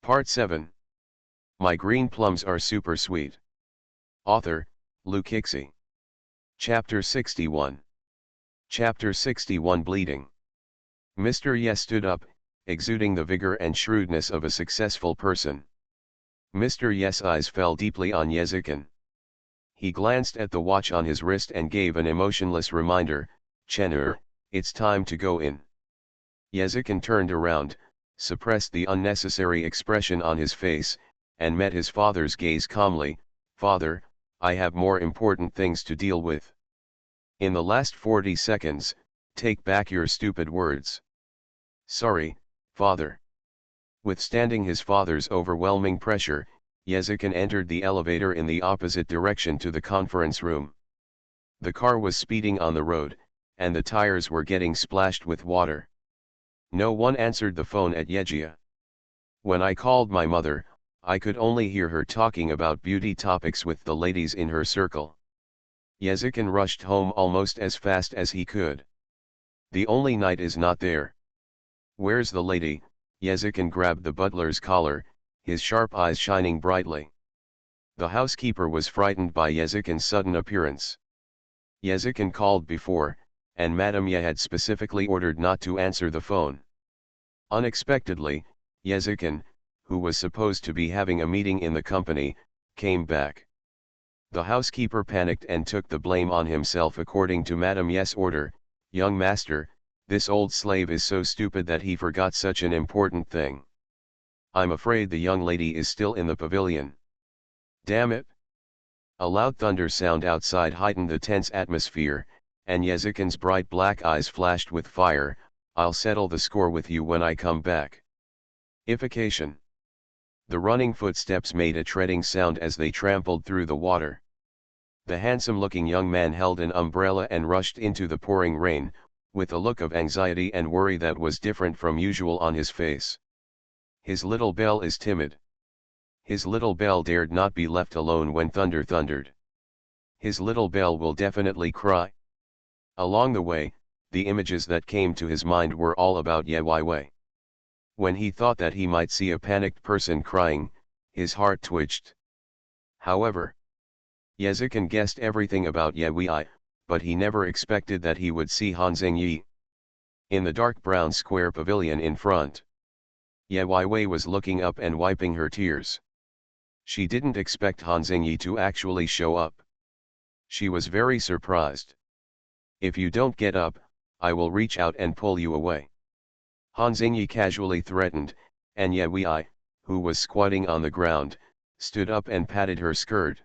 Part 7. My green plums are super sweet. Author, Luke Hixie. Chapter 61. Chapter 61 Bleeding. Mr. Yes stood up, exuding the vigor and shrewdness of a successful person. Mr. Yes' eyes fell deeply on Yezikin. He glanced at the watch on his wrist and gave an emotionless reminder, Chenur, it's time to go in. Yezikin turned around, suppressed the unnecessary expression on his face, and met his father's gaze calmly. Father, I have more important things to deal with. In the last 40 seconds, take back your stupid words. Sorry, father. Withstanding his father's overwhelming pressure, Yezikin entered the elevator in the opposite direction to the conference room. The car was speeding on the road, and the tires were getting splashed with water. No one answered the phone at Yegia. When I called my mother, I could only hear her talking about beauty topics with the ladies in her circle. Yezikin rushed home almost as fast as he could. The only knight is not there. Where's the lady? Yezikin grabbed the butler's collar, his sharp eyes shining brightly. The housekeeper was frightened by Yezikin's sudden appearance. Yezikin called before, and Madame Ye had specifically ordered not to answer the phone. Unexpectedly, Yezikin, who was supposed to be having a meeting in the company, came back. The housekeeper panicked and took the blame on himself according to Madame Ye's order. Young master, this old slave is so stupid that he forgot such an important thing. I'm afraid the young lady is still in the pavilion. Damn it! A loud thunder sound outside heightened the tense atmosphere, and Yezikin's bright black eyes flashed with fire. I'll settle the score with you when I come back. Ification. The running footsteps made a treading sound as they trampled through the water. The handsome-looking young man held an umbrella and rushed into the pouring rain, with a look of anxiety and worry that was different from usual on his face. His little Belle is timid. His little Belle dared not be left alone when thunder thundered. His little Belle will definitely cry. Along the way, the images that came to his mind were all about Ye Weiwei. When he thought that he might see a panicked person crying, his heart twitched. However, Yezikin guessed everything about Ye Weiwei, but he never expected that he would see Han Zhengyi. In the dark brown square pavilion in front, Ye Weiwei was looking up and wiping her tears. She didn't expect Han Zhengyi to actually show up. She was very surprised. If you don't get up, I will reach out and pull you away. Han Zhengyi casually threatened, and Ye Weiwei, who was squatting on the ground, stood up and patted her skirt.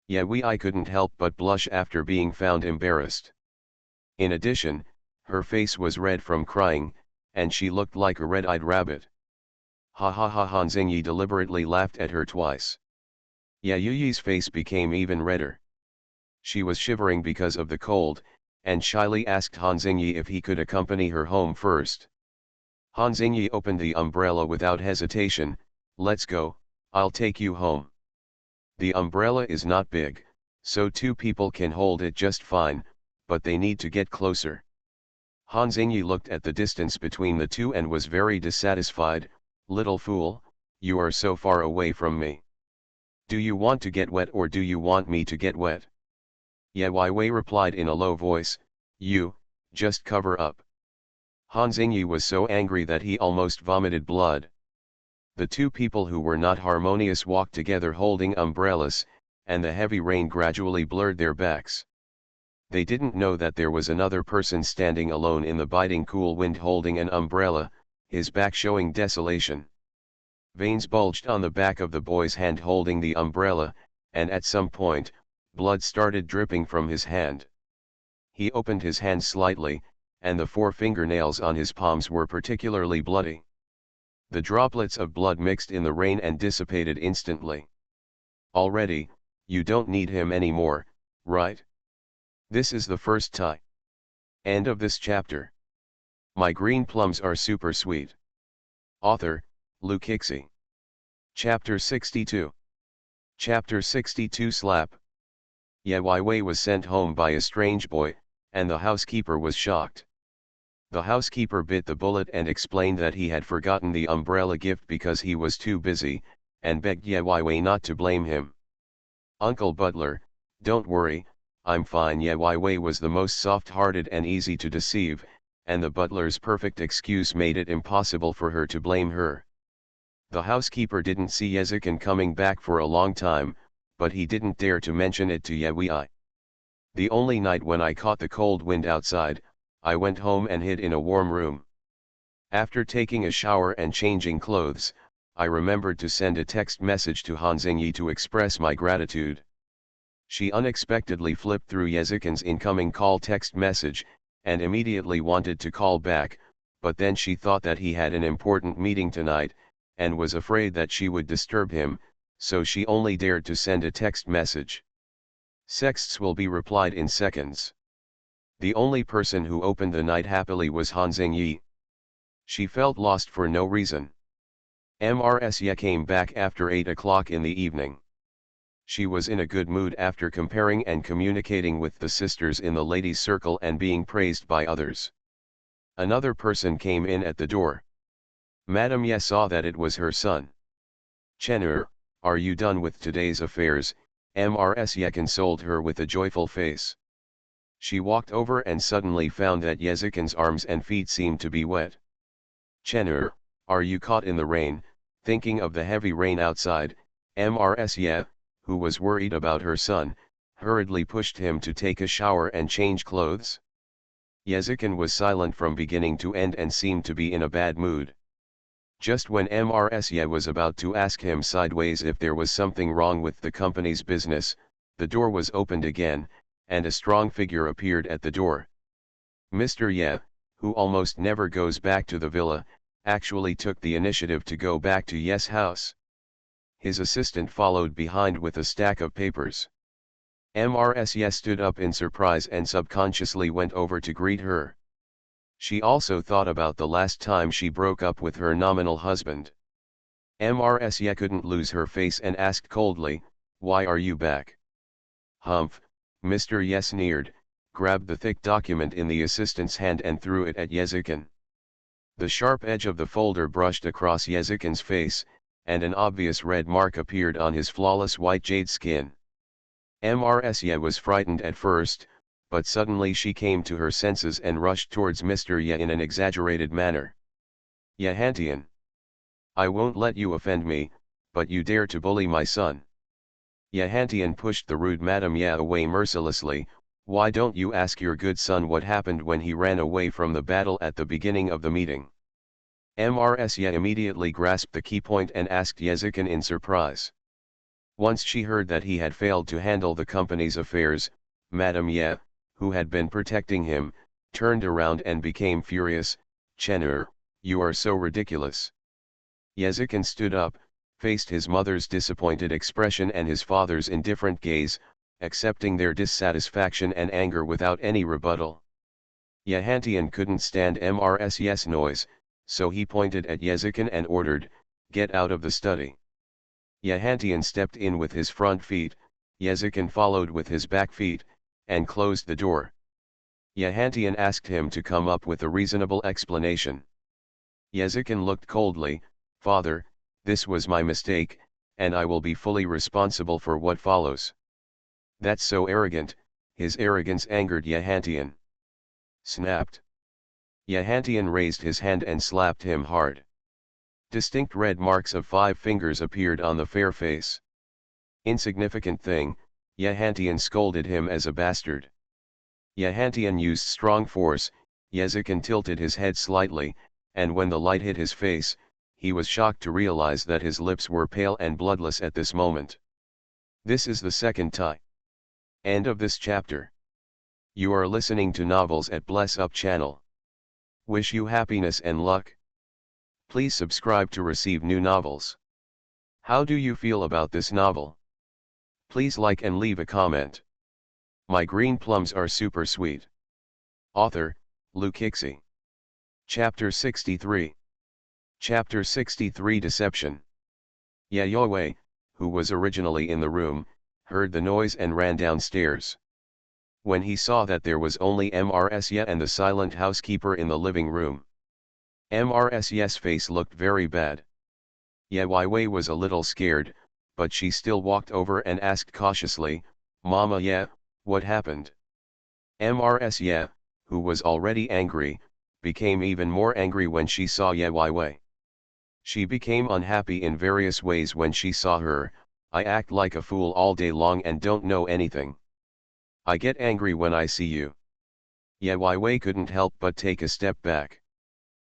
Ye Weiwei couldn't help but blush after being found embarrassed. In addition, her face was red from crying, and she looked like a red-eyed rabbit. Ha ha ha! Han Zhengyi deliberately laughed at her twice. Ye Yuyi's face became even redder. She was shivering because of the cold, and shyly asked Han Zhengyi if he could accompany her home first. Han Zhengyi opened the umbrella without hesitation. Let's go, I'll take you home. The umbrella is not big, so two people can hold it just fine, but they need to get closer. Han Zhengyi looked at the distance between the two and was very dissatisfied. Little fool, you are so far away from me. Do you want to get wet or do you want me to get wet? Ye Weiwei replied in a low voice, you, just cover up. Han Zhengyi was so angry that he almost vomited blood. The two people who were not harmonious walked together holding umbrellas, and the heavy rain gradually blurred their backs. They didn't know that there was another person standing alone in the biting cool wind holding an umbrella, his back showing desolation. Veins bulged on the back of the boy's hand holding the umbrella, and at some point, blood started dripping from his hand. He opened his hand slightly, and the 4 fingernails on his palms were particularly bloody. The droplets of blood mixed in the rain and dissipated instantly. Already, you don't need him anymore, right? This is the first time. End of this chapter. My green plums are super sweet. Author, Luke Hixie. Chapter 62. Chapter 62 Slap. Ye Weiwei was sent home by a strange boy, and the housekeeper was shocked. The housekeeper bit the bullet and explained that he had forgotten the umbrella gift because he was too busy, and begged Ye not to blame him. "Uncle Butler, don't worry, I'm fine." Ye was the most soft-hearted and easy to deceive, and the butler's perfect excuse made it impossible for her to blame her. The housekeeper didn't see Yezikin coming back for a long time, but he didn't dare to mention it to Ye. "The only night when I caught the cold wind outside, I went home and hid in a warm room. After taking a shower and changing clothes, I remembered to send a text message to Hanzingyi to express my gratitude." She unexpectedly flipped through Yezikin's incoming call text message, and immediately wanted to call back, but then she thought that he had an important meeting tonight, and was afraid that she would disturb him, so she only dared to send a text message. Sexts will be replied in seconds. The only person who opened the night happily was Hanzingyi. She felt lost for no reason. Mrsya came back after 8 o'clock in the evening. She was in a good mood after comparing and communicating with the sisters in the ladies' circle and being praised by others. Another person came in at the door. Madame Ye saw that it was her son. "Chenur, are you done with today's affairs?" Mrsya consoled her with a joyful face. She walked over and suddenly found that Yezikin's arms and feet seemed to be wet. "Chenur, are you caught in the rain?" Thinking of the heavy rain outside, Mrsya, who was worried about her son, hurriedly pushed him to take a shower and change clothes. Yezikin was silent from beginning to end and seemed to be in a bad mood. Just when Mrsya was about to ask him sideways if there was something wrong with the company's business, the door was opened again, and a strong figure appeared at the door. Mr. Ye, who almost never goes back to the villa, actually took the initiative to go back to Ye's house. His assistant followed behind with a stack of papers. Mrsya stood up in surprise and subconsciously went over to greet her. She also thought about the last time she broke up with her nominal husband. Mrsya couldn't lose her face and asked coldly, "Why are you back?" "Humph," Mr. Ye sneered, grabbed the thick document in the assistant's hand and threw it at Yezikin. The sharp edge of the folder brushed across Yezikin's face, and an obvious red mark appeared on his flawless white jade skin. Mrsya was frightened at first, but suddenly she came to her senses and rushed towards Mr. Ye in an exaggerated manner. "Yehantian! I won't let you offend me, but you dare to bully my son." Yehantian pushed the rude Madame Ye away mercilessly. "Why don't you ask your good son what happened when he ran away from the battle at the beginning of the meeting?" Mrsya immediately grasped the key point and asked Yezikin in surprise. Once she heard that he had failed to handle the company's affairs, Madame Ye, who had been protecting him, turned around and became furious. "Chenur, you are so ridiculous." Yezikin stood up, faced his mother's disappointed expression and his father's indifferent gaze, accepting their dissatisfaction and anger without any rebuttal. Yehantian couldn't stand Mrs's noise, so he pointed at Yezikin and ordered, "Get out of the study." Yehantian stepped in with his front feet, Yezikin followed with his back feet, and closed the door. Yehantian asked him to come up with a reasonable explanation. Yezikin looked coldly. "Father, this was my mistake, and I will be fully responsible for what follows." "That's so arrogant." His arrogance angered Yehantian. Snapped. Yehantian raised his hand and slapped him hard. Distinct red marks of 5 fingers appeared on the fair face. "Insignificant thing," Yehantian scolded him as a bastard. Yehantian used strong force. Yezikin tilted his head slightly, and when the light hit his face, he was shocked to realize that his lips were pale and bloodless at this moment. This is the second time. End of this chapter. You are listening to Novels at Bless Up channel. Wish you happiness and luck. Please subscribe to receive new novels. How do you feel about this novel? Please like and leave a comment. My green plums are super sweet. Author, Lukixi. Chapter 63. Chapter 63 Deception. Yayoi, who was originally in the room, heard the noise and ran downstairs. when he saw that there was only Mrsya and the silent housekeeper in the living room. Mrsya's face looked very bad. Ye Wei was a little scared, but she still walked over and asked cautiously, "Mama, yeah, what happened?" Mrsya, who was already angry, became even more angry when she saw Ye Wei. She became unhappy in various ways when she saw her. "I act like a fool all day long and don't know anything. I get angry when I see you." Ye Wei couldn't help but take a step back.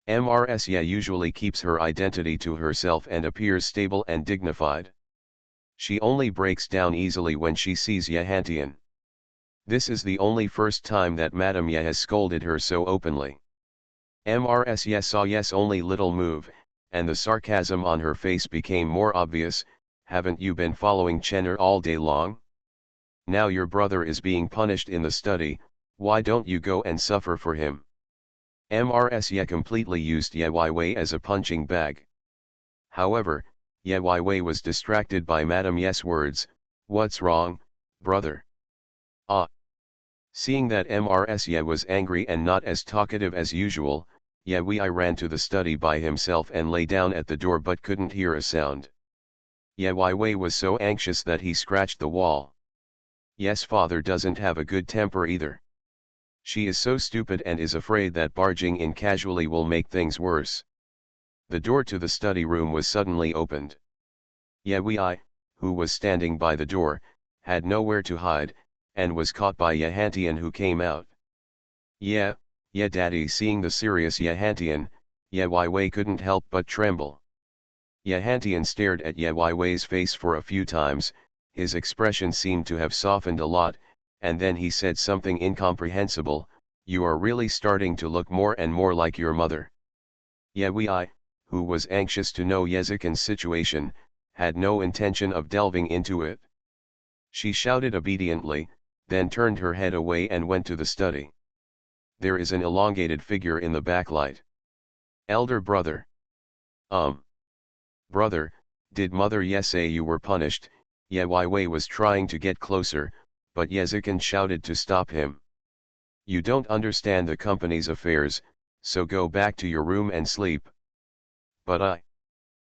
Mrsya usually keeps her identity to herself and appears stable and dignified. She only breaks down easily when she sees Ye Hantian. This is the only first time that Madame Ye has scolded her so openly. Mrsya saw Ye's only little move, and the sarcasm on her face became more obvious. "Haven't you been following Chenner all day long? Now your brother is being punished in the study, why don't you go and suffer for him?" Mrsya completely used Ye Wei as a punching bag. However, Ye Wei was distracted by Madame Ye's words. "What's wrong, brother?" "Ah." Seeing that Mrsya was angry and not as talkative as usual, Ye Wei ran to the study by himself and lay down at the door but couldn't hear a sound. Ye Wei was so anxious that he scratched the wall. Ye's father doesn't have a good temper either. She is so stupid and is afraid that barging in casually will make things worse. The door to the study room was suddenly opened. Ye Wei, who was standing by the door, had nowhere to hide, and was caught by Ye Hantian, who came out. "Yeah, yeah, Daddy." Seeing the serious Ye Hantian, Ye Wei couldn't help but tremble. Ye Hantian stared at Ye Wei's face for a few times. His expression seemed to have softened a lot, and then he said something incomprehensible. "You are really starting to look more and more like your mother." Ye Wei, who was anxious to know Yezikin's situation, had no intention of delving into it. She shouted obediently, then turned her head away and went to the study. There is an elongated figure in the backlight. "Elder brother." Brother, did Mother Ye say you were punished?" Ye Wei was trying to get closer, but Yezikin shouted to stop him. "You don't understand the company's affairs, so go back to your room and sleep." "But I..."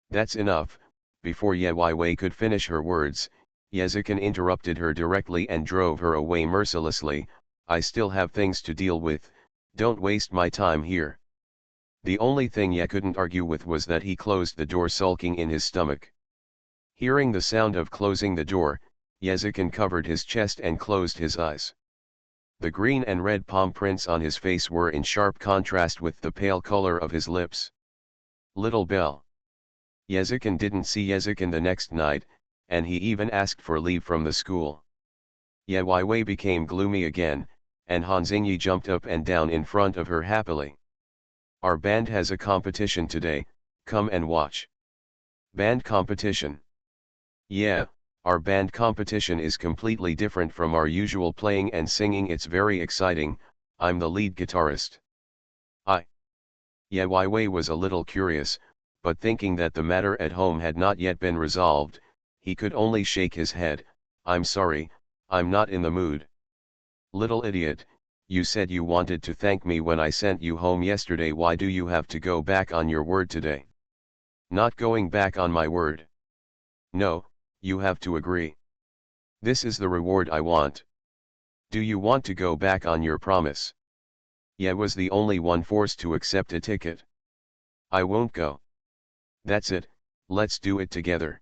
"That's enough." Before Ye Wei could finish her words, Yezikin interrupted her directly and drove her away mercilessly. "I still have things to deal with, don't waste my time here." The only thing Ye couldn't argue with was that he closed the door sulking in his stomach. Hearing the sound of closing the door, Yezikin covered his chest and closed his eyes. The green and red palm prints on his face were in sharp contrast with the pale color of his lips. Little Bell. Yezikin didn't see Yezikin the next night, and he even asked for leave from the school. Ye Wei became gloomy again, and Han Xingyi jumped up and down in front of her happily. "Our band has a competition today, come and watch." "Band competition?" "Yeah, our band competition is completely different from our usual playing and singing. It's very exciting. I'm the lead guitarist." Ye Wei was a little curious, but thinking that the matter at home had not yet been resolved, he could only shake his head. "I'm sorry, I'm not in the mood." "Little idiot, you said you wanted to thank me when I sent you home yesterday. Why do you have to go back on your word today?" "Not going back on my word. No, you have to agree. This is the reward I want. Do you want to go back on your promise?" Ye was the only one forced to accept a ticket. "I won't go." "That's it, let's do it together."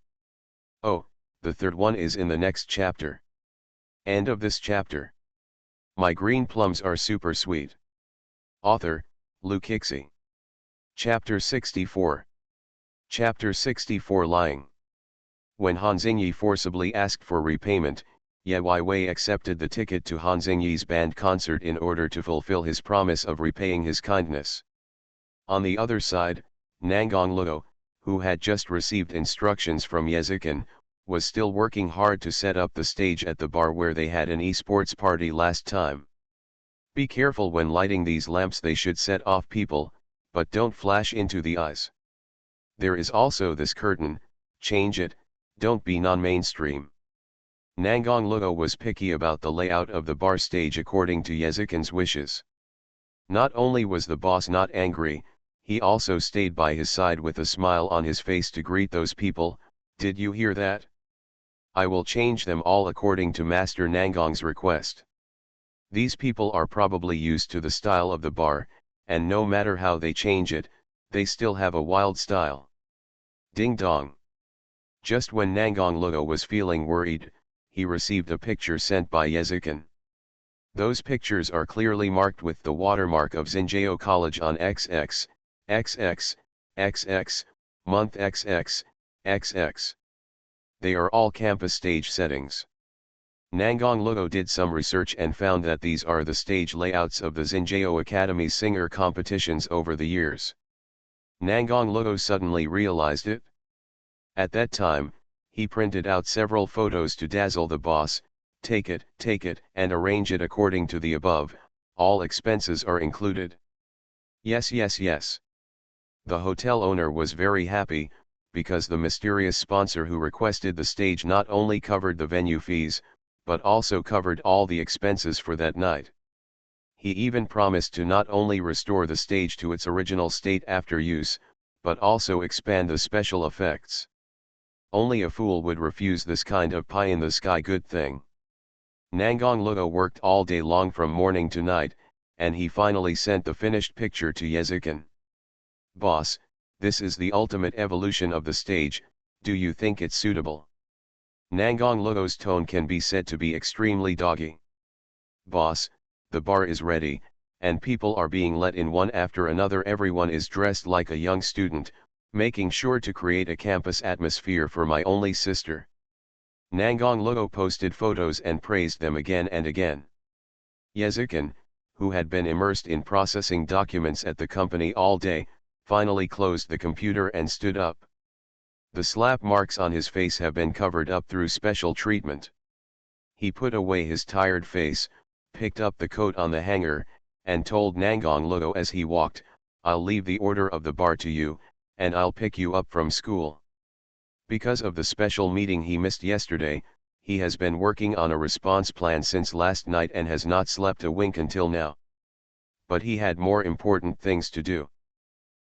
"Oh, the third one is in the next chapter." End of this chapter. My green plums are super sweet. Author, Luke Hixie. Chapter 64. Chapter 64 Lying. When Han Xingyi forcibly asked for repayment, Ye Wei accepted the ticket to Han Xingyi's band concert in order to fulfill his promise of repaying his kindness. On the other side, Nangang Luo, who had just received instructions from Yezikin, was still working hard to set up the stage at the bar where they had an esports party last time. "Be careful when lighting these lamps, they should set off people, but don't flash into the eyes. There is also this curtain, change it, don't be non-mainstream." Nangong Luo was picky about the layout of the bar stage according to Yezikin's wishes. Not only was the boss not angry, he also stayed by his side with a smile on his face to greet those people. Did you hear that? I will change them all according to Master Nangong's request. These people are probably used to the style of the bar, and no matter how they change it, they still have a wild style. Ding dong. Just when Nangong Luo was feeling worried, he received a picture sent by Yezikin. Those pictures are clearly marked with the watermark of Xinjiao College on XX, XX, XX, month XX, XX. They are all campus stage settings. Nangong Luo did some research and found that these are the stage layouts of the Xinjiao Academy's singer competitions over the years. Nangong Luo suddenly realized it. At that time, he printed out several photos to dazzle the boss. Take it, and arrange it according to the above, all expenses are included. Yes. The hotel owner was very happy, because the mysterious sponsor who requested the stage not only covered the venue fees, but also covered all the expenses for that night. He even promised to not only restore the stage to its original state after use, but also expand the special effects. Only a fool would refuse this kind of pie-in-the-sky good thing. Nangong Luo worked all day long from morning to night, and he finally sent the finished picture to Yezikin. Boss, this is the ultimate evolution of the stage, do you think it's suitable? Nangong Luo's tone can be said to be extremely doggy. Boss, the bar is ready, and people are being let in one after another. Everyone is dressed like a young student, making sure to create a campus atmosphere for my only sister. Nangong Luo posted photos and praised them again and again. Yezikin, who had been immersed in processing documents at the company all day, finally closed the computer and stood up. The slap marks on his face have been covered up through special treatment. He put away his tired face, picked up the coat on the hanger, and told Nangong Luo as he walked, I'll leave the order of the bar to you, and I'll pick you up from school. Because of the special meeting he missed yesterday, he has been working on a response plan since last night and has not slept a wink until now. But he had more important things to do.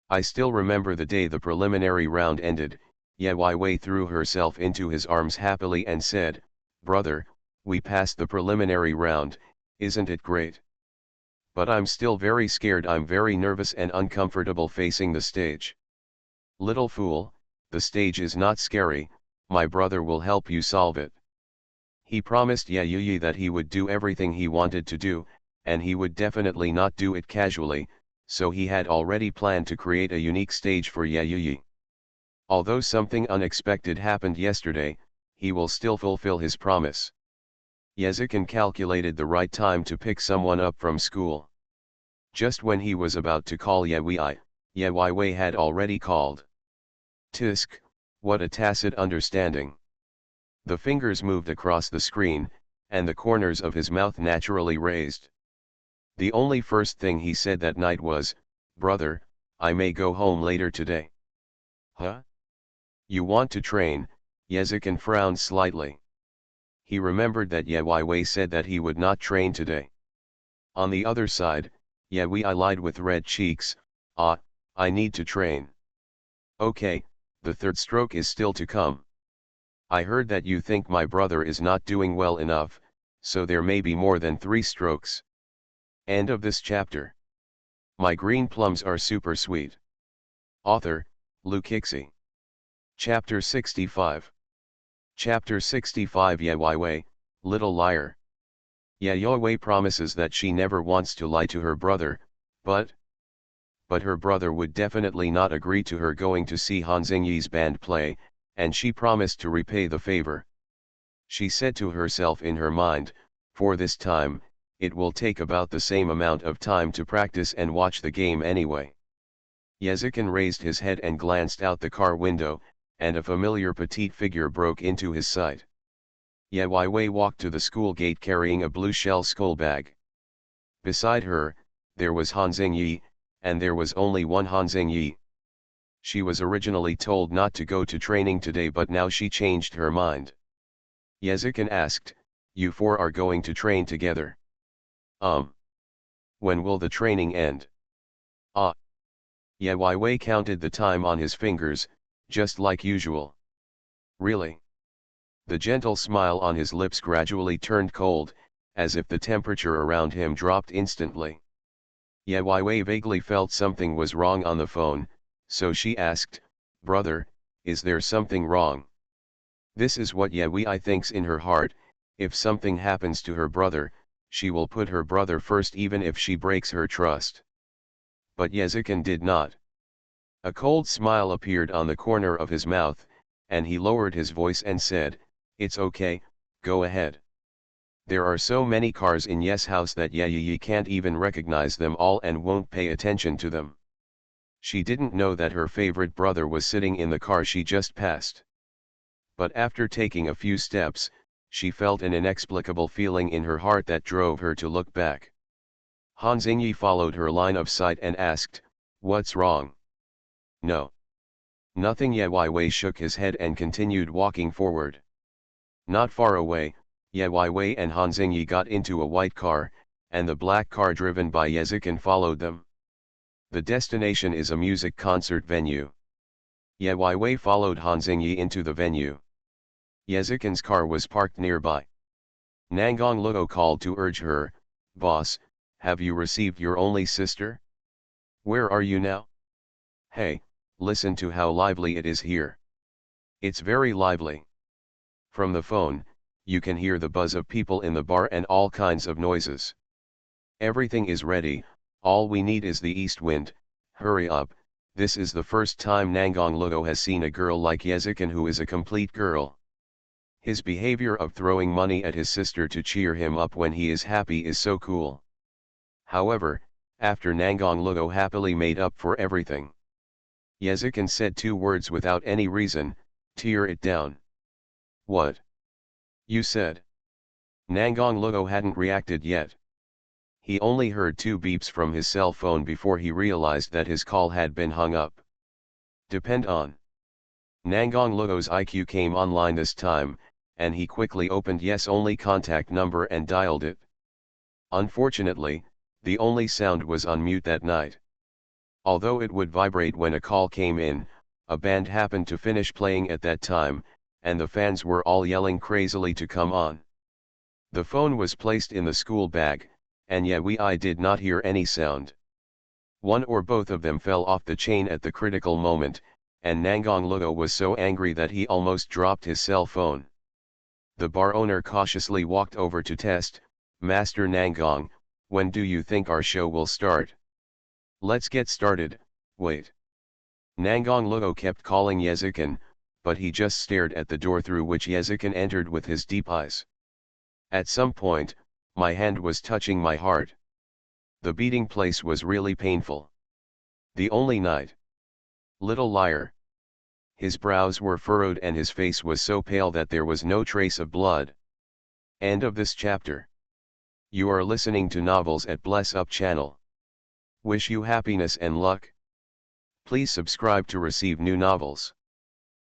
I still remember the day the preliminary round ended. Ye Wei threw herself into his arms happily and said, Brother, we passed the preliminary round, isn't it great? But I'm still very scared. I'm very nervous and uncomfortable facing the stage. Little fool, the stage is not scary, my brother will help you solve it. He promised Ye Yuyi that he would do everything he wanted to do, and he would definitely not do it casually, so he had already planned to create a unique stage for Ye Yuyi. Although something unexpected happened yesterday, he will still fulfill his promise. Yezikin calculated the right time to pick someone up from school. Just when he was about to call Ye Wei had already called. Tisk, what a tacit understanding. The fingers moved across the screen, and the corners of his mouth naturally raised. The only first thing he said that night was, Brother, I may go home later today. Huh? You want to train? Yezikin frowned slightly. He remembered that Ye Wei said that he would not train today. On the other side, Ye Wei lied with red cheeks, I need to train. Okay, the third stroke is still to come. I heard that you think my brother is not doing well enough, so there may be more than 3 strokes. End of this chapter. My green plums are super sweet. Author, Lukixi. Chapter 65. Chapter 65. Ye Wei, Little Liar. Ye Wei promises that she never wants to lie to her brother, but her brother would definitely not agree to her going to see Han Xingyi's band play, and she promised to repay the favor. She said to herself in her mind, for this time, it will take about the same amount of time to practice and watch the game anyway. Yezikin raised his head and glanced out the car window, and a familiar petite figure broke into his sight. Ye Wei walked to the school gate carrying a blue shell skull bag. Beside her, there was Han Xingyi, and there was only one Han Xingyi. She was originally told not to go to training today, but now she changed her mind. Yezikin asked, you four are going to train together. When will the training end? Ah. Ye Wei counted the time on his fingers, just like usual. Really? The gentle smile on his lips gradually turned cold, as if the temperature around him dropped instantly. Ye Wei vaguely felt something was wrong on the phone, so she asked, brother, is there something wrong? This is what Ye Wei thinks in her heart, if something happens to her brother, she will put her brother first even if she breaks her trust. But Yezikin did not. A cold smile appeared on the corner of his mouth, and he lowered his voice and said, it's okay, go ahead. There are so many cars in Ye's house that Ye can't even recognize them all and won't pay attention to them. She didn't know that her favorite brother was sitting in the car she just passed. But after taking a few steps, she felt an inexplicable feeling in her heart that drove her to look back. Han Xingyi followed her line of sight and asked, what's wrong? No. Nothing. Ye Wei shook his head and continued walking forward. Not far away, Ye Wei and Han Xingyi got into a white car, and the black car driven by Yezikin followed them. The destination is a music concert venue. Ye Wei followed Han Xingyi into the venue. Yezikin's car was parked nearby. Nangong Luo called to urge her, boss, have you received your only sister? Where are you now? Hey, listen to how lively it is here. It's very lively. From the phone, you can hear the buzz of people in the bar and all kinds of noises. Everything is ready, all we need is the east wind. Hurry up, this is the first time Nangong Luo has seen a girl like Yezikin who is a complete girl. His behavior of throwing money at his sister to cheer him up when he is happy is so cool. However, after Nangong Luo happily made up for everything, Yezikin said two words without any reason, tear it down. What? You said? Nangong Luo hadn't reacted yet. He only heard two beeps from his cell phone before he realized that his call had been hung up. Depend on. Nangong Luo's IQ came online this time, and he quickly opened Yes only contact number and dialed it. Unfortunately, the only sound was on mute that night. Although it would vibrate when a call came in, a band happened to finish playing at that time, and the fans were all yelling crazily to come on. The phone was placed in the school bag, and Ye Wei did not hear any sound. One or both of them fell off the chain at the critical moment, and Nangong Luo was so angry that he almost dropped his cell phone. The bar owner cautiously walked over to test, Master Nangong, when do you think our show will start? Let's get started, wait. Nangong Luo kept calling Yezikin, but he just stared at the door through which Yezikin entered with his deep eyes. At some point, my hand was touching my heart. The beating place was really painful. The only night. Little liar. His brows were furrowed and his face was so pale that there was no trace of blood. End of this chapter. You are listening to Novels at Bless Up channel. Wish you happiness and luck. Please subscribe to receive new novels.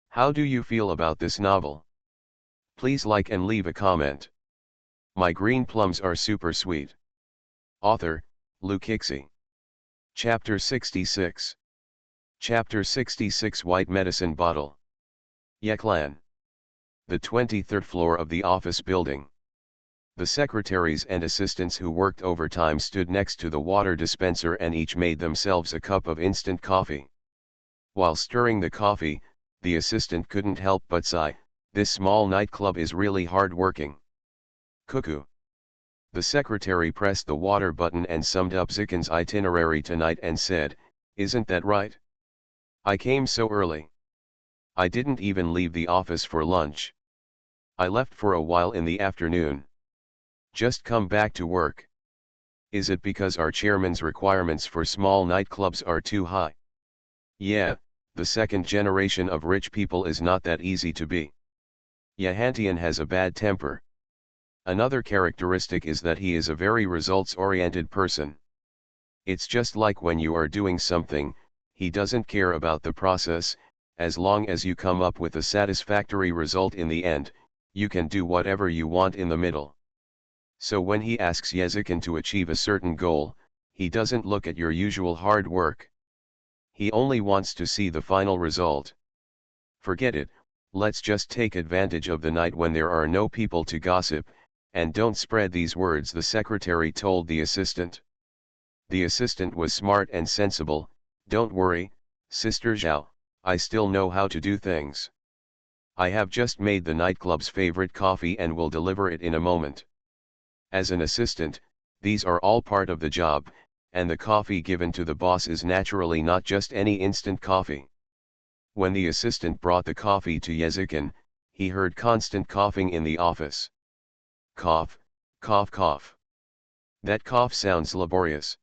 How do you feel about this novel? Please like and leave a comment. My green plums are super sweet. Author, Lu Kixi. Chapter 66. Chapter 66 White Medicine Bottle. Yeklan. The 23rd floor of the office building. The secretaries and assistants who worked overtime stood next to the water dispenser and each made themselves a cup of instant coffee. While stirring the coffee, the assistant couldn't help but sigh, this small nightclub is really hard working. Cuckoo. The secretary pressed the water button and summed up Zikin's itinerary tonight and said, isn't that right? I came so early. I didn't even leave the office for lunch. I left for a while in the afternoon. Just come back to work. Is it because our chairman's requirements for small nightclubs are too high? Yeah, the second generation of rich people is not that easy to be. Yahantian has a bad temper. Another characteristic is that he is a very results-oriented person. It's just like when you are doing something, he doesn't care about the process, as long as you come up with a satisfactory result in the end, You can do whatever you want in the middle. So when he asks Yezikin to achieve a certain goal, he doesn't look at your usual hard work. He only wants to see the final result. Forget it, let's just take advantage of the night when there are no people to gossip, and don't spread these words, the secretary told the assistant. The assistant was smart and sensible. Don't worry, Sister Zhao, I still know how to do things. I have just made the nightclub's favorite coffee and will deliver it in a moment. As an assistant, these are all part of the job, and the coffee given to the boss is naturally not just any instant coffee. When the assistant brought the coffee to Yezikin, he heard constant coughing in the office. Cough, cough, cough. That cough sounds laborious.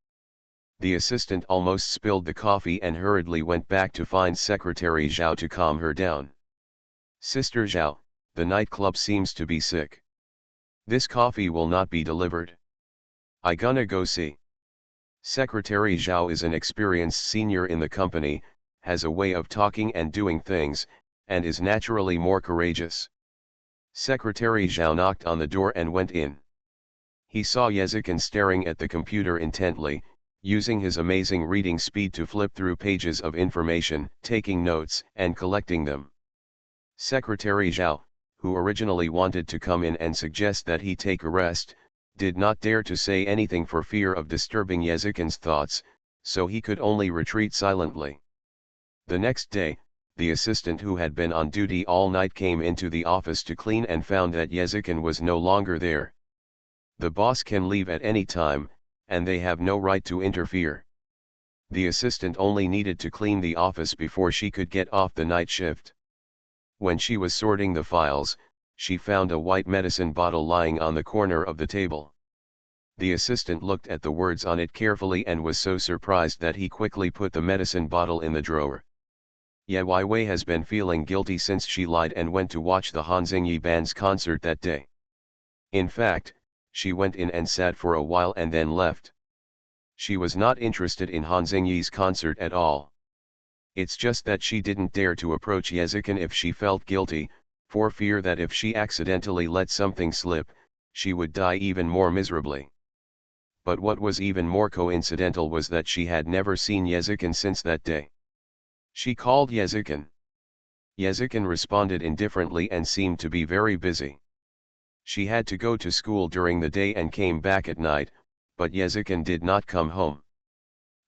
The assistant almost spilled the coffee and hurriedly went back to find Secretary Zhao to calm her down. Sister Zhao, the nightclub seems to be sick. This coffee will not be delivered. I gonna go see. Secretary Zhao is an experienced senior in the company, has a way of talking and doing things, and is naturally more courageous. Secretary Zhao knocked on the door and went in. He saw Yezikin staring at the computer intently, using his amazing reading speed to flip through pages of information, taking notes and collecting them. Secretary Zhao, who originally wanted to come in and suggest that he take a rest, did not dare to say anything for fear of disturbing Yezikin's thoughts, so he could only retreat silently. The next day, the assistant who had been on duty all night came into the office to clean and found that Yezikin was no longer there. The boss can leave at any time, and they have no right to interfere. The assistant only needed to clean the office before she could get off the night shift. When she was sorting the files, she found a white medicine bottle lying on the corner of the table. The assistant looked at the words on it carefully and was so surprised that he quickly put the medicine bottle in the drawer. Ye Wei has been feeling guilty since she lied and went to watch the Han Xingyi band's concert that day. In fact, she went in and sat for a while and then left. She was not interested in Han Xingyi's concert at all. It's just that she didn't dare to approach Yezikin if she felt guilty, for fear that if she accidentally let something slip, she would die even more miserably. But what was even more coincidental was that she had never seen Yezikin since that day. She called Yezikin. Yezikin responded indifferently and seemed to be very busy. She had to go to school during the day and came back at night, but Yezikin did not come home.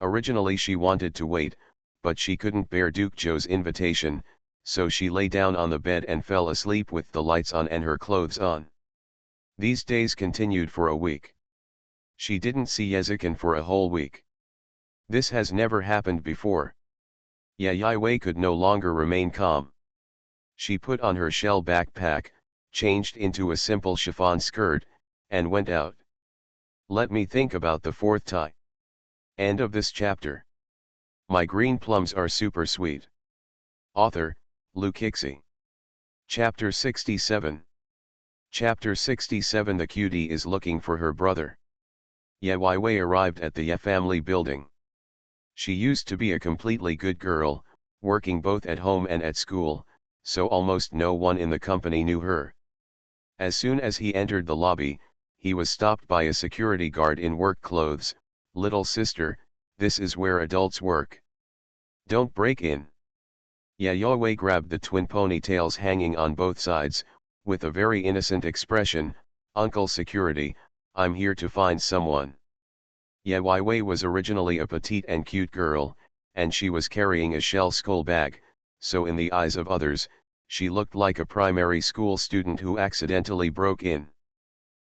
Originally she wanted to wait, but she couldn't bear Duke Zhou's invitation, so she lay down on the bed and fell asleep with the lights on and her clothes on. These days continued for a week. She didn't see Yezikin for a whole week. This has never happened before. Ye Wei could no longer remain calm. She put on her shell backpack, changed into a simple chiffon skirt, and went out. Let me think about the fourth tie. End of this chapter. My green plums are super sweet. Author, Lu Kixi. Chapter 67. Chapter 67. The cutie is looking for her brother. Ye Wei arrived at the Ye family building. She used to be a completely good girl, working both at home and at school, so almost no one in the company knew her. As soon as he entered the lobby, he was stopped by a security guard in work clothes. Little sister, this is where adults work. Don't break in. Ye Wei grabbed the twin ponytails hanging on both sides, with a very innocent expression. Uncle Security, I'm here to find someone. Ye Wei was originally a petite and cute girl, and she was carrying a shell skull bag, so in the eyes of others, she looked like a primary school student who accidentally broke in.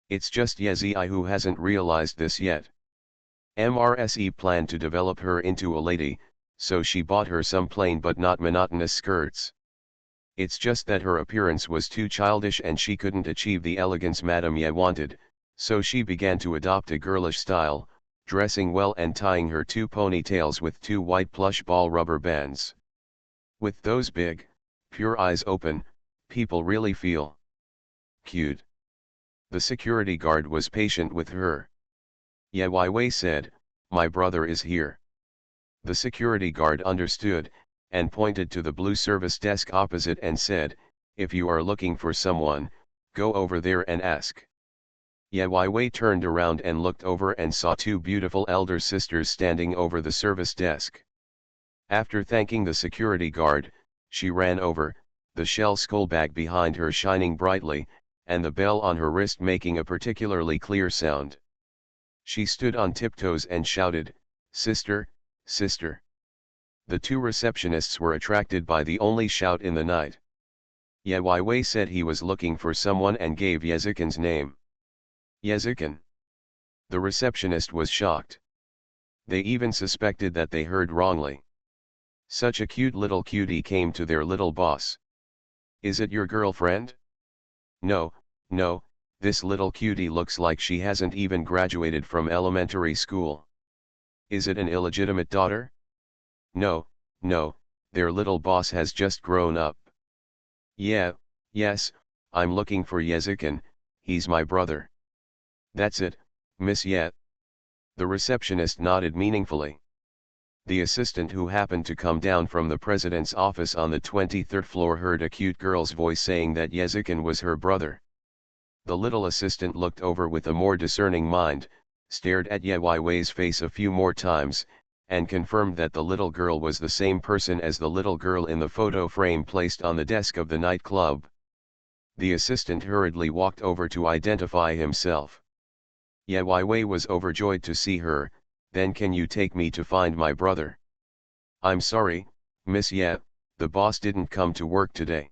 It's just Ye Zi who hasn't realized this yet. MRSE planned to develop her into a lady, so she bought her some plain but not monotonous skirts. It's just that her appearance was too childish and she couldn't achieve the elegance Madame Ye wanted, so she began to adopt a girlish style, dressing well and tying her two ponytails with two white plush ball rubber bands. With those big, pure eyes open, people really feel cute. The security guard was patient with her. Ye Wei said, "My brother is here." The security guard understood, and pointed to the blue service desk opposite and said, "If you are looking for someone, Go over there and ask. Ye Wei turned around and looked over and saw two beautiful elder sisters standing over the service desk. After thanking the security guard, she ran over, the shell skull bag behind her shining brightly, and the bell on her wrist making a particularly clear sound. She stood on tiptoes and shouted, "Sister, sister." The two receptionists were attracted by the only shout in the night. Ye Wei said he was looking for someone and gave Yezikin's name. Yezikin. The receptionist was shocked. They even suspected that they heard wrongly. Such a cute little cutie came to their little boss. "Is it your girlfriend?" "No, no, this little cutie looks like she hasn't even graduated from elementary school." "Is it an illegitimate daughter?" "No, no, their little boss has just grown up." "Yeah, yes, I'm looking for Yezikin, he's my brother." "That's it, Miss Ye." The receptionist nodded meaningfully. The assistant who happened to come down from the president's office on the 23rd floor heard a cute girl's voice saying that Yezikin was her brother. The little assistant looked over with a more discerning mind, stared at Ye Wei's face a few more times, and confirmed that the little girl was the same person as the little girl in the photo frame placed on the desk of the nightclub. The assistant hurriedly walked over to identify himself. Ye Wei was overjoyed to see her. "Then can you take me to find my brother?" "I'm sorry, Miss Ye, the boss didn't come to work today."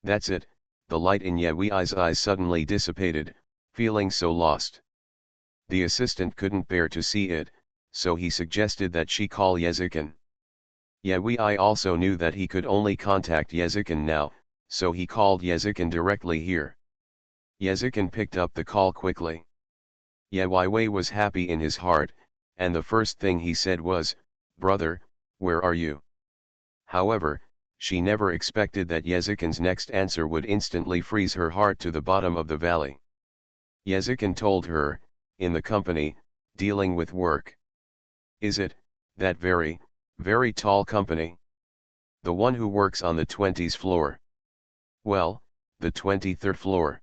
"That's it." The light in Ye Wei's eyes suddenly dissipated, feeling so lost. The assistant couldn't bear to see it, so he suggested that she call Yezikin. Ye Wei also knew that he could only contact Yezikin now, so he called Yezikin directly here. Yezikin picked up the call quickly. Ye Wei was happy in his heart, and the first thing he said was, "Brother, where are you?" However, she never expected that Yezikin's next answer would instantly freeze her heart to the bottom of the valley. Yezikin told her, "In the company, dealing with work." "Is it, that very, very tall company? The one who works on the 20th floor?" "Well, the 23rd floor."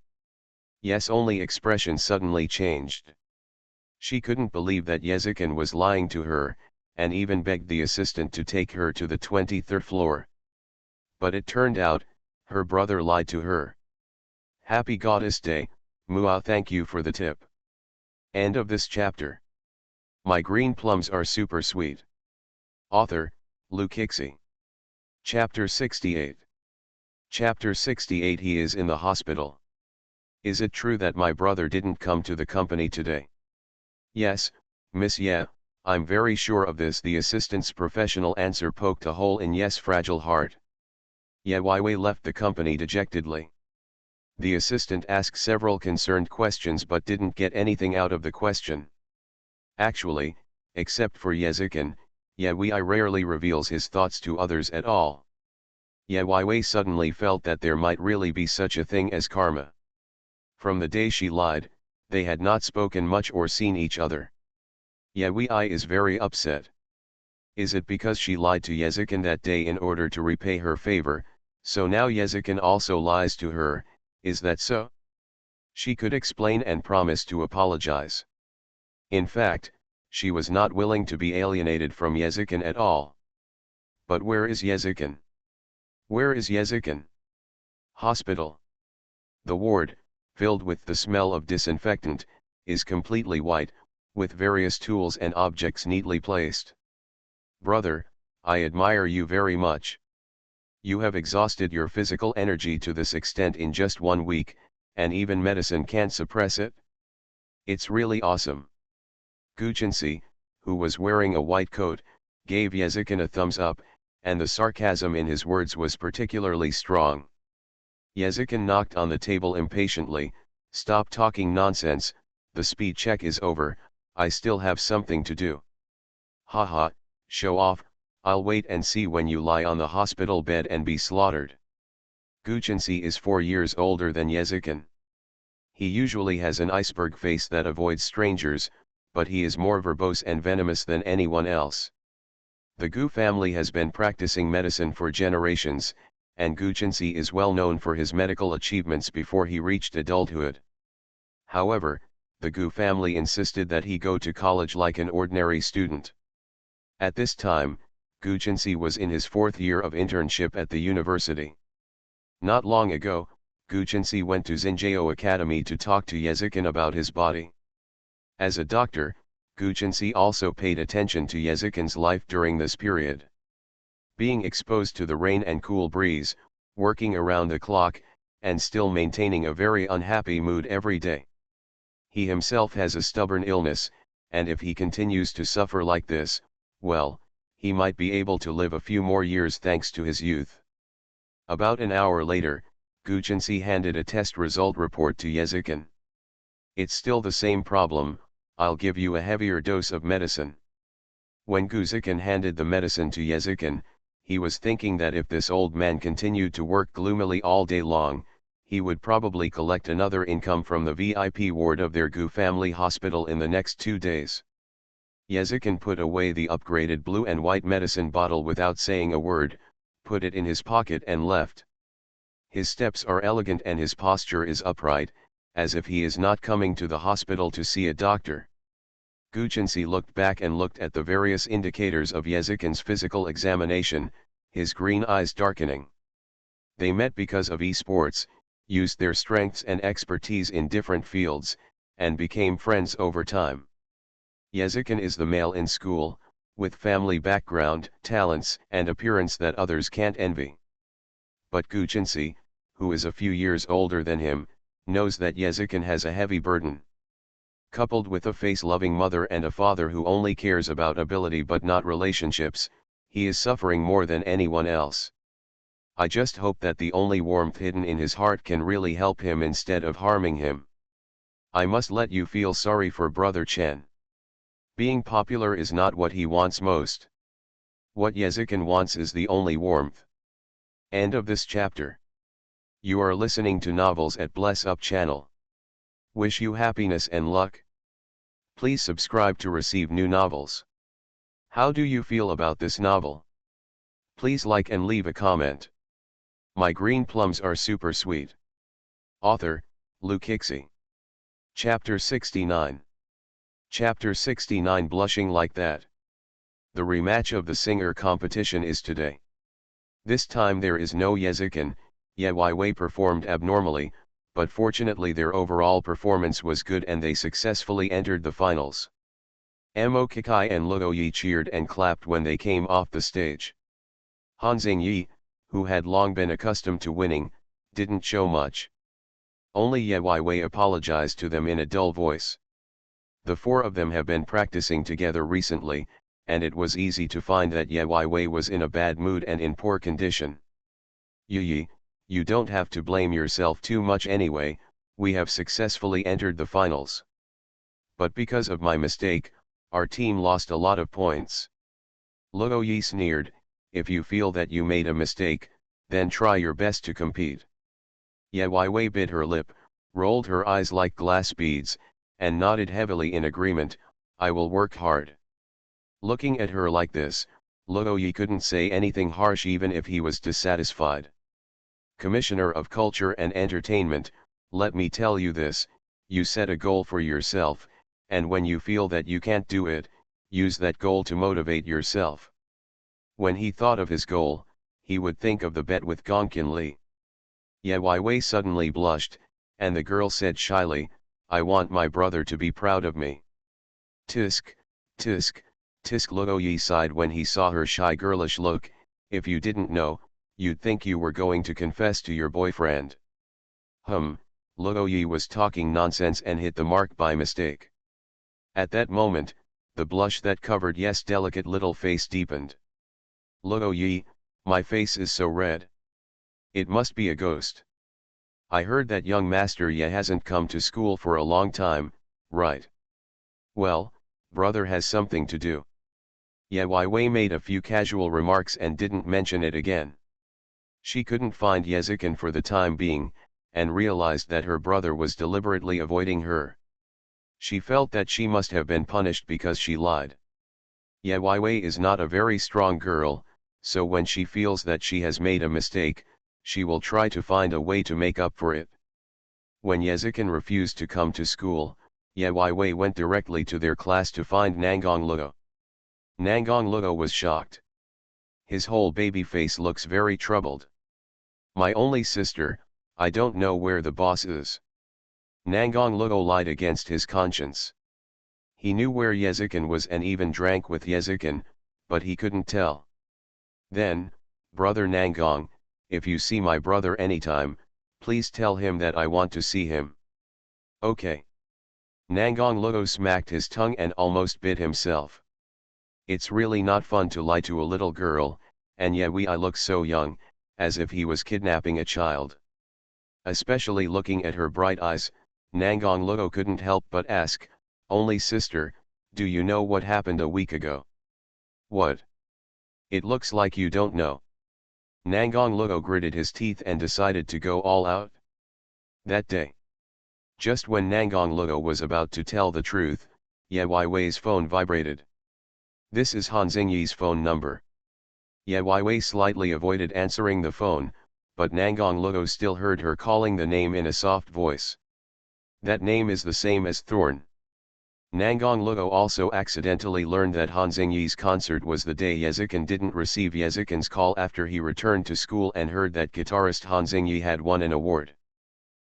Yes, only expression suddenly changed. She couldn't believe that Yezikin was lying to her, and even begged the assistant to take her to the 23rd floor. But it turned out, her brother lied to her. Happy Goddess Day, Mua, thank you for the tip. End of this chapter. My green plums are super sweet. Author, Lukixi. Chapter 68. Chapter 68. He is in the hospital. Is it true that my brother didn't come to the company today? Yes, Miss Ye, I'm very sure of this. The assistant's professional answer poked a hole in Ye's fragile heart. Ye Wei left the company dejectedly. The assistant asked several concerned questions but didn't get anything out of the question. Actually, except for Yezikin, Ye Wei rarely reveals his thoughts to others at all. Ye Wei suddenly felt that there might really be such a thing as karma. From the day she lied, they had not spoken much or seen each other. Ye Wei is very upset. Is it because she lied to Yezikin that day in order to repay her favor, so now Yezikin also lies to her? Is that so? She could explain and promise to apologize. In fact, she was not willing to be alienated from Yezikin at all. But where is Yezikin? Where is Yezikin? Hospital. The ward, filled with the smell of disinfectant, is completely white, with various tools and objects neatly placed. Brother, I admire you very much. You have exhausted your physical energy to this extent in just 1 week, and even medicine can't suppress it? It's really awesome. Guchensi, who was wearing a white coat, gave Yezikin a thumbs up, and the sarcasm in his words was particularly strong. Yezikin knocked on the table impatiently. Stop talking nonsense, the speed check is over, I still have something to do. Haha, show off, I'll wait and see when you lie on the hospital bed and be slaughtered. Guchensi is 4 years older than Yezikin. He usually has an iceberg face that avoids strangers, but he is more verbose and venomous than anyone else. The Gu family has been practicing medicine for generations, and Guchensi is well known for his medical achievements before he reached adulthood. However, the Gu family insisted that he go to college like an ordinary student. At this time, Guchensi was in his 4th year of internship at the university. Not long ago, Guchensi went to Xinjiao Academy to talk to Yezikin about his body. As a doctor, Guchensi also paid attention to Yezikin's life during this period. Being exposed to the rain and cool breeze, working around the clock, and still maintaining a very unhappy mood every day. He himself has a stubborn illness, and if he continues to suffer like this, well, he might be able to live a few more years thanks to his youth. About an hour later, Guchensi handed a test result report to Yezikin. It's still the same problem, I'll give you a heavier dose of medicine. When Guzikin handed the medicine to Yezikin, he was thinking that if this old man continued to work gloomily all day long, he would probably collect another income from the VIP ward of their Gu family hospital in the next 2 days. Yezikin put away the upgraded blue and white medicine bottle without saying a word, put it in his pocket and left. His steps are elegant and his posture is upright, as if he is not coming to the hospital to see a doctor. Guchensi looked back and looked at the various indicators of Yezikin's physical examination, his green eyes darkening. They met because of esports, used their strengths and expertise in different fields, and became friends over time. Yezikin is the male in school, with family background, talents, and appearance that others can't envy. But Guchensi, who is a few years older than him, knows that Yezikin has a heavy burden. Coupled with a face-loving mother and a father who only cares about ability but not relationships, he is suffering more than anyone else. I just hope that the only warmth hidden in his heart can really help him instead of harming him. I must let you feel sorry for Brother Chen. Being popular is not what he wants most. What Yezikin wants is the only warmth. End of this chapter. You are listening to Novels at Bless Up channel. Wish you happiness and luck. Please subscribe to receive new novels. How do you feel about this novel? Please like and leave a comment. My green plums are super sweet. Author, Lukixi. Chapter 69. Chapter 69 Blushing Like That. The rematch of the singer competition is today. This time there is no Yezikin. Ye Wei performed abnormally, but fortunately their overall performance was good and they successfully entered the finals. Mo Kikai and Luo Yi cheered and clapped when they came off the stage. Han Xingyi, who had long been accustomed to winning, didn't show much. Only Ye Wei apologized to them in a dull voice. The 4 of them have been practicing together recently, and it was easy to find that Ye Wei was in a bad mood and in poor condition. Yi, you don't have to blame yourself too much anyway, we have successfully entered the finals. But because of my mistake, our team lost a lot of points. Luo Yi sneered, if you feel that you made a mistake, then try your best to compete. Ye Wei bit her lip, rolled her eyes like glass beads, and nodded heavily in agreement, I will work hard. Looking at her like this, Luo Yi couldn't say anything harsh even if he was dissatisfied. Commissioner of Culture and Entertainment, let me tell you this, you set a goal for yourself, and when you feel that you can't do it, use that goal to motivate yourself. When he thought of his goal, he would think of the bet with Gongqin Li. Ye Wei suddenly blushed, and the girl said shyly, I want my brother to be proud of me. Tisk, tisk, tisk. Luo Yi sighed when he saw her shy girlish look, if you didn't know, you'd think you were going to confess to your boyfriend. Luo Yi was talking nonsense and hit the mark by mistake. At that moment, the blush that covered Ye's delicate little face deepened. Luo Yi, my face is so red. It must be a ghost. I heard that young Master Ye hasn't come to school for a long time, right? Well, brother has something to do. Ye Wei made a few casual remarks and didn't mention it again. She couldn't find Yezikin for the time being, and realized that her brother was deliberately avoiding her. She felt that she must have been punished because she lied. Ye Wei is not a very strong girl, so when she feels that she has made a mistake, She will try to find a way to make up for it. When Yezikin refused to come to school, Ye Wei went directly to their class to find Nangong Luo. Nangong Luo was shocked. His whole baby face looks very troubled. My only sister, I don't know where the boss is. Nangong Luo lied against his conscience. He knew where Yezikin was and even drank with Yezikin, but he couldn't tell. Then, brother Nangong, if you see my brother anytime, please tell him that I want to see him. Okay. Nangong Luo smacked his tongue and almost bit himself. It's really not fun to lie to a little girl, and yet I look so young, as if he was kidnapping a child. Especially looking at her bright eyes, Nangong Luo couldn't help but ask, only sister, do you know what happened a week ago? What? It looks like you don't know. Nangong Luo gritted his teeth and decided to go all out. That day. Just when Nangong Luo was about to tell the truth, Ye Wei's phone vibrated. This is Han Xingyi's phone number. Ye Wei slightly avoided answering the phone, but Nangong Luo still heard her calling the name in a soft voice. That name is the same as Thorn. Nangong Luo also accidentally learned that Han Xingyi's concert was the day Yezikin didn't receive Yezikin's call after he returned to school and heard that guitarist Han Xingyi had won an award.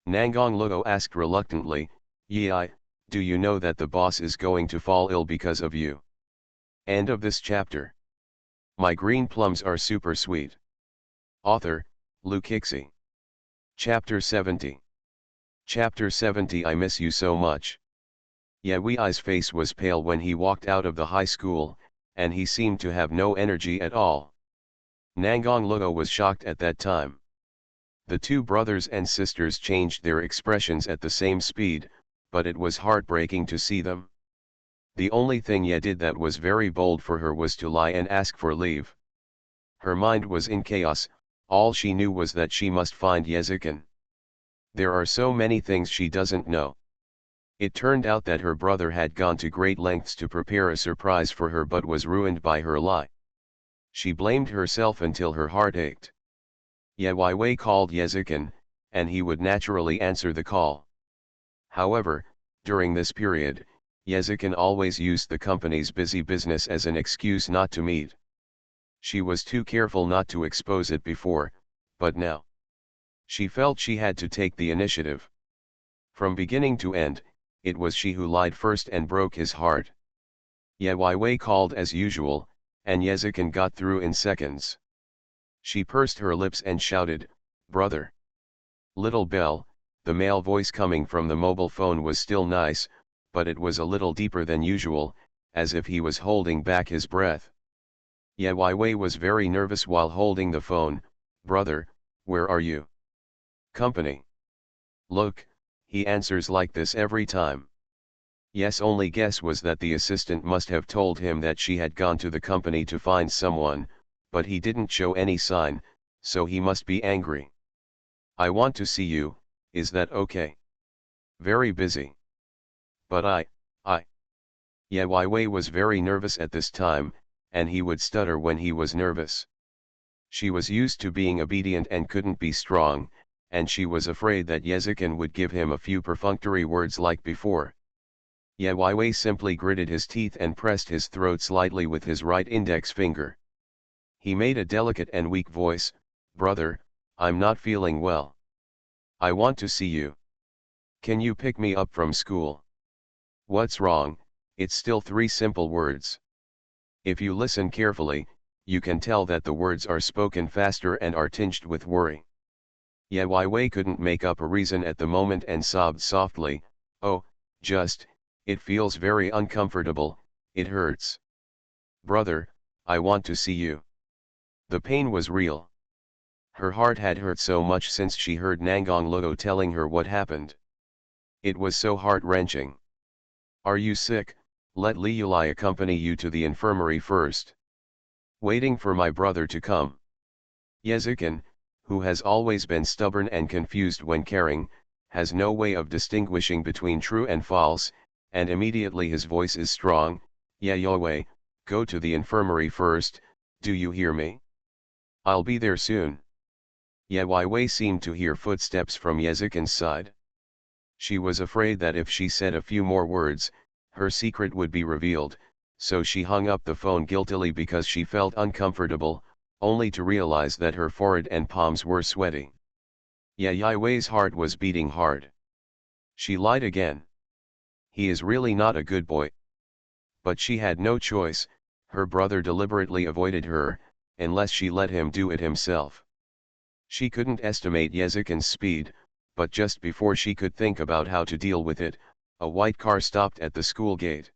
Nangong Luo asked reluctantly, Yi, do you know that the boss is going to fall ill because of you? End of this chapter. My green plums are super sweet. Author, Lu Kixi. Chapter 70. Chapter 70. I miss you so much. Ye Wei's face was pale when he walked out of the high school, and he seemed to have no energy at all. Nangong Luo was shocked at that time. The two brothers and sisters changed their expressions at the same speed, but it was heartbreaking to see them. The only thing Ye did that was very bold for her was to lie and ask for leave. Her mind was in chaos, all she knew was that she must find Yezikin. There are so many things she doesn't know. It turned out that her brother had gone to great lengths to prepare a surprise for her but was ruined by her lie. She blamed herself until her heart ached. Ye Wei called Yezikin, and he would naturally answer the call. However, during this period, Yezikin always used the company's busy business as an excuse not to meet. She was too careful not to expose it before, but now she felt she had to take the initiative. From beginning to end, it was she who lied first and broke his heart. Ye Wei called as usual, and Yezikin got through in seconds. She pursed her lips and shouted, "Brother!" Little Bell, the male voice coming from the mobile phone was still nice, but it was a little deeper than usual, as if he was holding back his breath. Ye Wei was very nervous while holding the phone. "Brother, where are you?" "Company." "Look, he answers like this every time." Yes, only guess was that the assistant must have told him that she had gone to the company to find someone, but he didn't show any sign, so he must be angry. "I want to see you, is that okay?" "Very busy." "But I. Ye Wei was very nervous at this time, and he would stutter when he was nervous. She was used to being obedient and couldn't be strong, and she was afraid that Yezikin would give him a few perfunctory words like before. Ye Wei simply gritted his teeth and pressed his throat slightly with his right index finger. He made a delicate and weak voice, "Brother, I'm not feeling well. I want to see you. Can you pick me up from school?" "What's wrong?" It's still three simple words. If you listen carefully, you can tell that the words are spoken faster and are tinged with worry. Ye Wei couldn't make up a reason at the moment and sobbed softly, "Oh, it feels very uncomfortable, it hurts. Brother, I want to see you." The pain was real. Her heart had hurt so much since she heard Nangong Luo telling her what happened. It was so heart-wrenching. "Are you sick? Let Liulai accompany you to the infirmary first." "Waiting for my brother to come." Yezikin, who has always been stubborn and confused when caring, has no way of distinguishing between true and false, and immediately his voice is strong. "Ye Wei, go to the infirmary first, do you hear me? I'll be there soon." Ye Wei seemed to hear footsteps from Yezikin's side. She was afraid that if she said a few more words, her secret would be revealed, so she hung up the phone guiltily because she felt uncomfortable, only to realize that her forehead and palms were sweating. Ye Wei's heart was beating hard. She lied again. He is really not a good boy. But she had no choice, her brother deliberately avoided her, unless she let him do it himself. She couldn't estimate Yezikin's speed, but just before she could think about how to deal with it, a white car stopped at the school gate.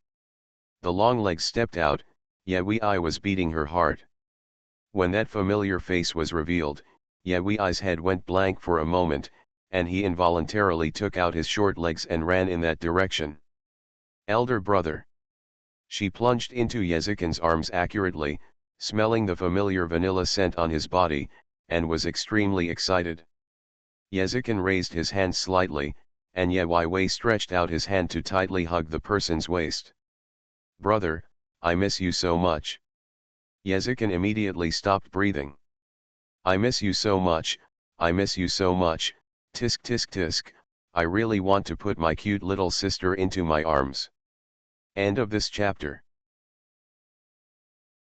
The long legs stepped out, Ye Wei was beating her heart. When that familiar face was revealed, Ye Wei's head went blank for a moment, and he involuntarily took out his short legs and ran in that direction. Elder brother. She plunged into Yezikin's arms accurately, smelling the familiar vanilla scent on his body, and was extremely excited. Yezikin raised his hand slightly, and Ye Wei stretched out his hand to tightly hug the person's waist. Brother, I miss you so much. Yezikin immediately stopped breathing. I miss you so much, I miss you so much, tisk tisk tisk, I really want to put my cute little sister into my arms. End of this chapter.